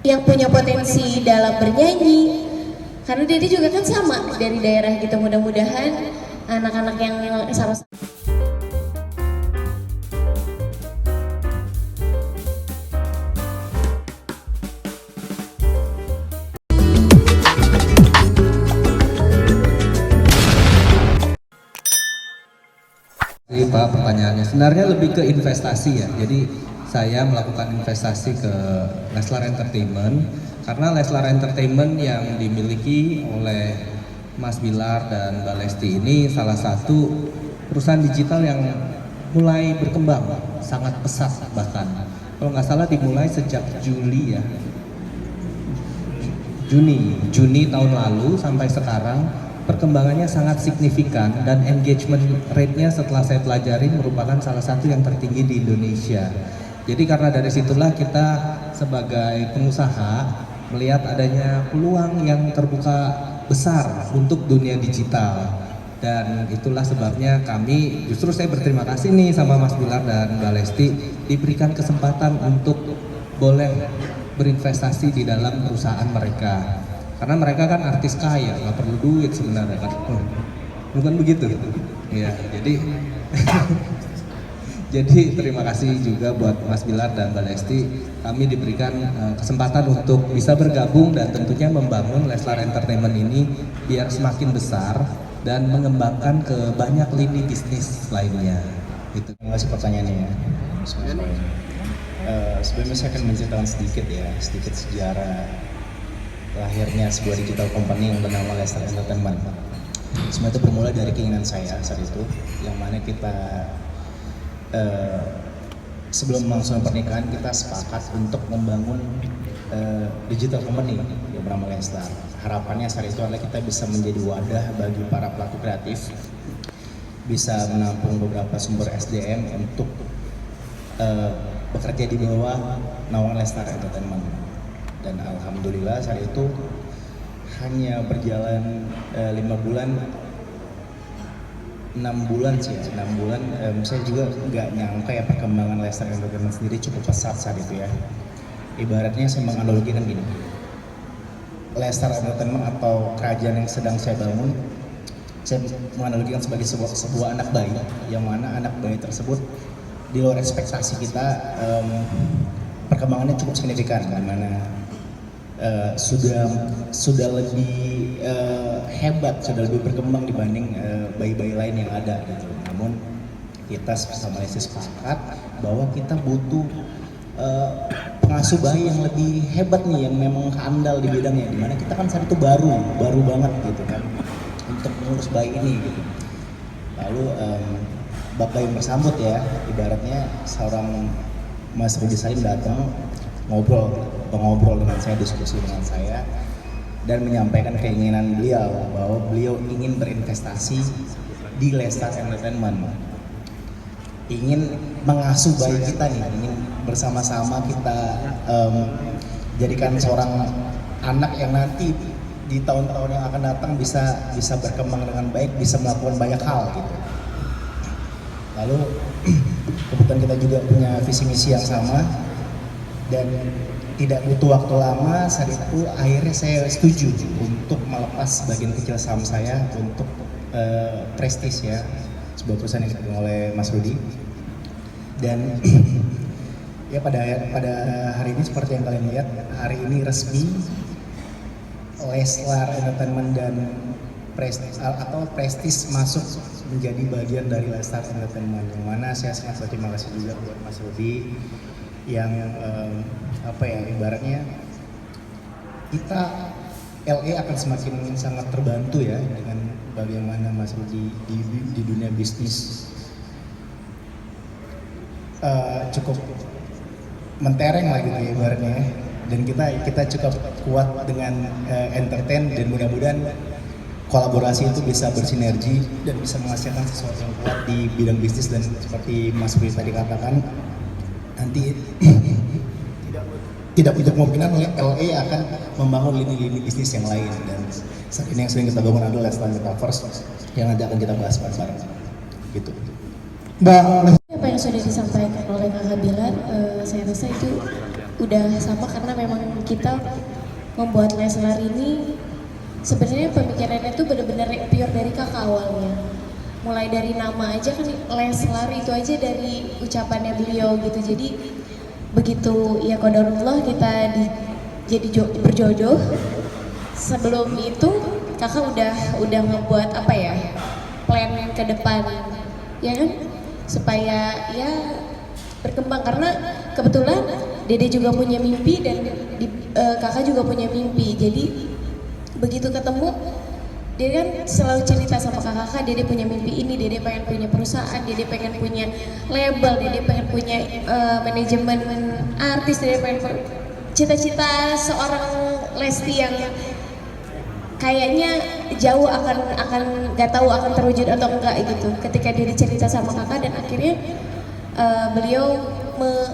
yang punya potensi dalam bernyanyi, karena Dede juga kan sama dari daerah gitu. Mudah-mudahan anak-anak yang sama-sama Pak, pertanyaannya sebenarnya lebih ke investasi ya. Jadi saya melakukan investasi ke Leslar Entertainment karena Leslar Entertainment yang dimiliki oleh Mas Bilar dan Mbak Lesti ini salah satu perusahaan digital yang mulai berkembang sangat pesat, bahkan kalau nggak salah dimulai sejak Juli ya, Juni tahun lalu sampai sekarang perkembangannya sangat signifikan dan engagement rate-nya setelah saya pelajari merupakan salah satu yang tertinggi di Indonesia. Jadi karena dari situlah kita sebagai pengusaha melihat adanya peluang yang terbuka besar untuk dunia digital. Dan itulah sebabnya kami, justru saya berterima kasih nih sama Mas Bilar dan Mbak Lesti diberikan kesempatan untuk boleh berinvestasi di dalam perusahaan mereka. Karena mereka kan artis kaya, nggak perlu duit sebenarnya kan. Bukan begitu? Ya, jadi terima kasih juga buat Mas Bilar dan Mbak Lesti. Kami diberikan kesempatan untuk bisa bergabung dan tentunya membangun Leslar Entertainment ini biar semakin besar dan mengembangkan ke banyak lini bisnis lainnya. Itu. Terima kasih pertanyaannya ya. Sebelumnya saya akan menceritakan sedikit sejarah lahirnya sebuah digital company yang bernama Leslar Entertainment. Semua itu bermula dari keinginan saya saat itu, yang mana kita sebelum langsung pernikahan kita sepakat untuk membangun digital company yang bernama Leslar. Harapannya saat itu adalah kita bisa menjadi wadah bagi para pelaku kreatif, bisa menampung beberapa sumber SDM untuk bekerja di bawah naungan Leslar Entertainment. Dan alhamdulillah saat itu hanya berjalan 6 bulan sih ya, 6 bulan. Saya juga nggak nyangka ya perkembangan Leslar Entertainment sendiri cukup pesat saat itu ya. Ibaratnya saya menganalogikan gini, Leslar Entertainment atau kerajaan yang sedang saya bangun, saya menganalogikan sebagai sebuah anak bayi, yang mana anak bayi tersebut di luar ekspektasi kita, perkembangannya cukup signifikan, karena sudah lebih hebat, sudah lebih berkembang dibanding bayi-bayi lain yang ada gitu. Namun kita sama Lesti sepakat bahwa kita butuh pengasuh bayi yang lebih hebat nih, yang memang handal di bidangnya, dimana kita kan saat itu baru banget gitu kan untuk mengurus bayi ini gitu. Lalu bapak yang bersambut ya, ibaratnya seorang Mas Rudi Salim datang ngobrol dengan saya, diskusi dengan saya, dan menyampaikan keinginan beliau bahwa beliau ingin berinvestasi di Leslar Entertainment, ingin mengasuh bayi kita nih, ingin bersama-sama kita jadikan seorang anak yang nanti di tahun-tahun yang akan datang bisa berkembang dengan baik, bisa melakukan banyak hal gitu. Lalu kebetulan kita juga punya visi misi yang sama, dan tidak butuh waktu lama saat itu akhirnya saya setuju untuk melepas bagian kecil saham saya untuk Prestige ya, sebuah perusahaan yang dipegang oleh Mas Rudi. Dan ya pada hari ini seperti yang kalian lihat, hari ini resmi Leslar Entertainment dan Prestige masuk menjadi bagian dari Leslar Entertainment, yang mana saya sangat berterima kasih juga buat Mas Rudi yang ibaratnya kita LA akan semakin sangat terbantu ya dengan bagaimana Mas Rudi di dunia bisnis cukup mentereng lah gitu ya ibaratnya, dan kita cukup kuat dengan entertain, dan mudah-mudahan kolaborasi itu bisa bersinergi dan bisa menghasilkan sesuatu yang kuat di bidang bisnis. Dan seperti Mas Rudi tadi katakan, nanti tidak punya kemungkinan LA akan membangun lini-lini bisnis yang lain, dan saat ini yang sering kita bangun adalah Leslar Metaverse yang nanti akan kita bahas bareng gitu. Apa yang sudah disampaikan oleh Kak Bilar, saya rasa itu udah sama karena memang kita membuat Leslar ini sebenarnya pemikirannya tuh bener-bener pure dari kakak awalnya. Mulai dari nama aja kan Leslar itu aja dari ucapannya beliau gitu. Jadi begitu ya qadarullah kita jadi berjodoh. Sebelum itu kakak udah ngebuat apa ya, plan ke depan ya kan, supaya ya berkembang karena kebetulan Dede juga punya mimpi dan kakak juga punya mimpi. Jadi begitu ketemu dia kan selalu cerita sama kakak, Dede punya mimpi ini, Dede pengen punya perusahaan, Dede pengen punya label, Dede pengen punya manajemen artis, Dede pengen cita-cita seorang Lesti yang kayaknya jauh akan nggak tahu akan terwujud atau enggak gitu. Ketika dia cerita sama kakak dan akhirnya beliau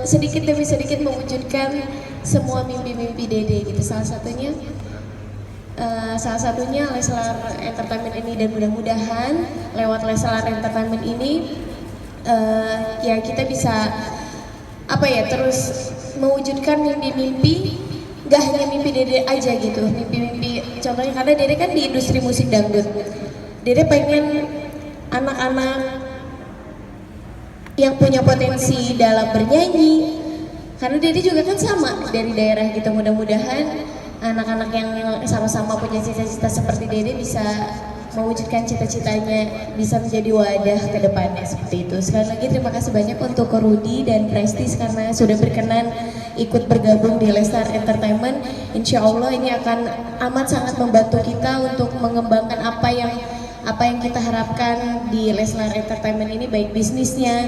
sedikit demi sedikit mewujudkan semua mimpi-mimpi Dede gitu. Salah satunya Leslar Entertainment ini, dan mudah-mudahan lewat Leslar Entertainment ini ya kita bisa apa ya, terus mewujudkan mimpi-mimpi, gak hanya mimpi Dede aja gitu, mimpi-mimpi contohnya karena Dede kan di industri musik dangdut. Dede pengen anak-anak yang punya potensi dalam bernyanyi, karena Dede juga kan sama dari daerah gitu. Mudah-mudahan anak-anak yang sama-sama punya cita-cita seperti Dede bisa mewujudkan cita-citanya, bisa menjadi wadah ke depannya seperti itu. Sekali lagi terima kasih banyak untuk Ko Rudi dan Prestis karena sudah berkenan ikut bergabung di Leslar Entertainment. Insya Allah ini akan amat sangat membantu kita untuk mengembangkan apa yang kita harapkan di Leslar Entertainment ini, baik bisnisnya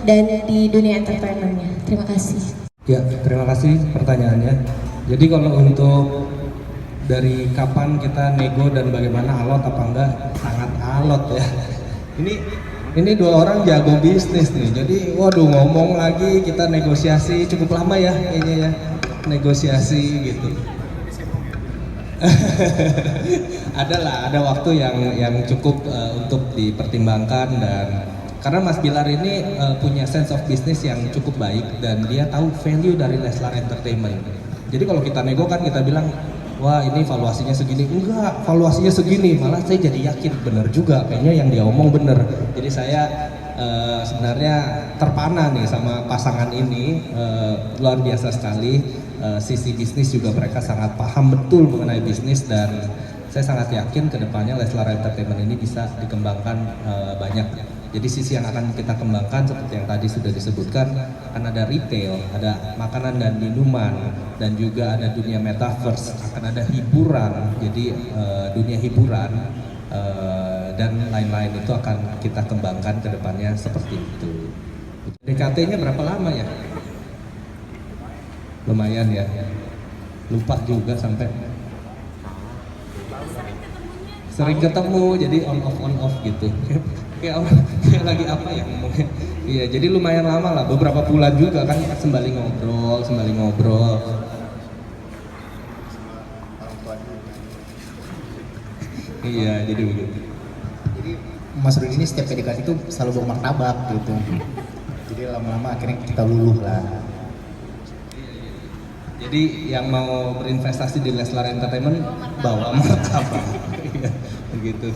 dan di dunia entertainmentnya. Terima kasih. Ya, terima kasih pertanyaannya. Jadi kalau untuk dari kapan kita nego dan bagaimana alot apa enggak, sangat alot ya. Ini dua orang jago bisnis nih. Jadi waduh, ngomong lagi kita negosiasi cukup lama ya kayaknya ya. Negosiasi gitu. Ada waktu yang cukup untuk dipertimbangkan, dan karena Mas Bilar ini punya sense of business yang cukup baik dan dia tahu value dari Leslar Entertainment. Jadi kalau kita nego kan kita bilang, wah ini valuasinya segini, enggak, valuasinya segini, malah saya jadi yakin bener juga, kayaknya yang dia omong bener. Jadi saya sebenarnya terpana nih sama pasangan ini, luar biasa sekali. Sisi bisnis juga mereka sangat paham betul mengenai bisnis, dan saya sangat yakin kedepannya Leslar Entertainment ini bisa dikembangkan banyak. Jadi sisi yang akan kita kembangkan seperti yang tadi sudah disebutkan, akan ada retail, ada makanan dan minuman, dan juga ada dunia metaverse, akan ada hiburan. Jadi dunia hiburan dan lain-lain itu akan kita kembangkan ke depannya seperti itu. DKT-nya berapa lama ya? Lumayan ya. Lupa juga sampai. Sering ketemu, jadi on off gitu. Kayak lagi apa ya ngomongnya. Iya, jadi lumayan lama lah, beberapa bulan juga kan sembali ngobrol. Iya, jadi begitu. Jadi Mas Rudi ini setiap PDKT itu selalu bawa martabak gitu. Jadi lama-lama akhirnya kita luluh lah. Jadi yang mau berinvestasi di Leslar Entertainment bawa martabak. Begitu.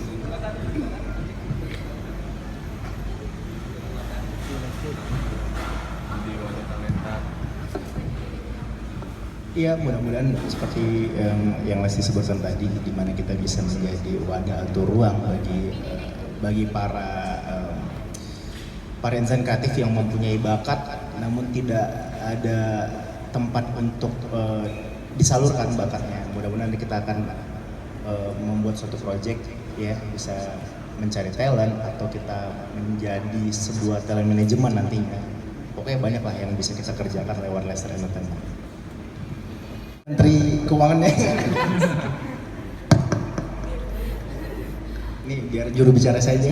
Iya, mudah-mudahan seperti yang Lesti sebutkan tadi, di mana kita bisa menjadi wadah atau ruang bagi para insan kreatif yang mempunyai bakat, namun tidak ada tempat untuk disalurkan bakatnya. Mudah-mudahan kita akan membuat suatu project ya, bisa mencari talent atau kita menjadi sebuah talent management nantinya. Pokoknya banyak lah yang bisa kita kerjakan lewat Leslar Entertainment. Menteri Keuangannya. Ini biar juru bicara saja.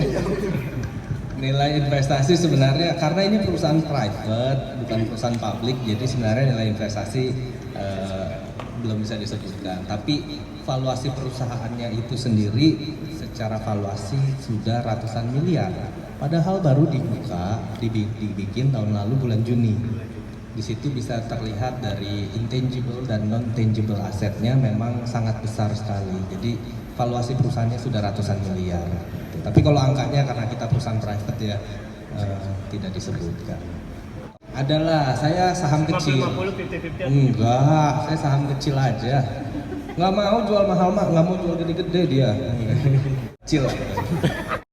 Nilai investasi sebenarnya karena ini perusahaan private, bukan perusahaan publik, jadi sebenarnya nilai investasi belum bisa disebutkan. Tapi valuasi perusahaannya itu sendiri secara valuasi sudah ratusan miliar. Padahal baru dibikin tahun lalu bulan Juni. Di situ bisa terlihat dari intangible dan non-tangible asetnya memang sangat besar sekali. Jadi valuasi perusahaannya sudah ratusan miliar. Tapi kalau angkanya karena kita perusahaan private ya tidak disebutkan. Adalah, saya saham kecil. 50-50, 50-50. Enggak, saya saham kecil aja. Nggak mau jual mahal, nggak mau jual gede-gede dia. Kecil.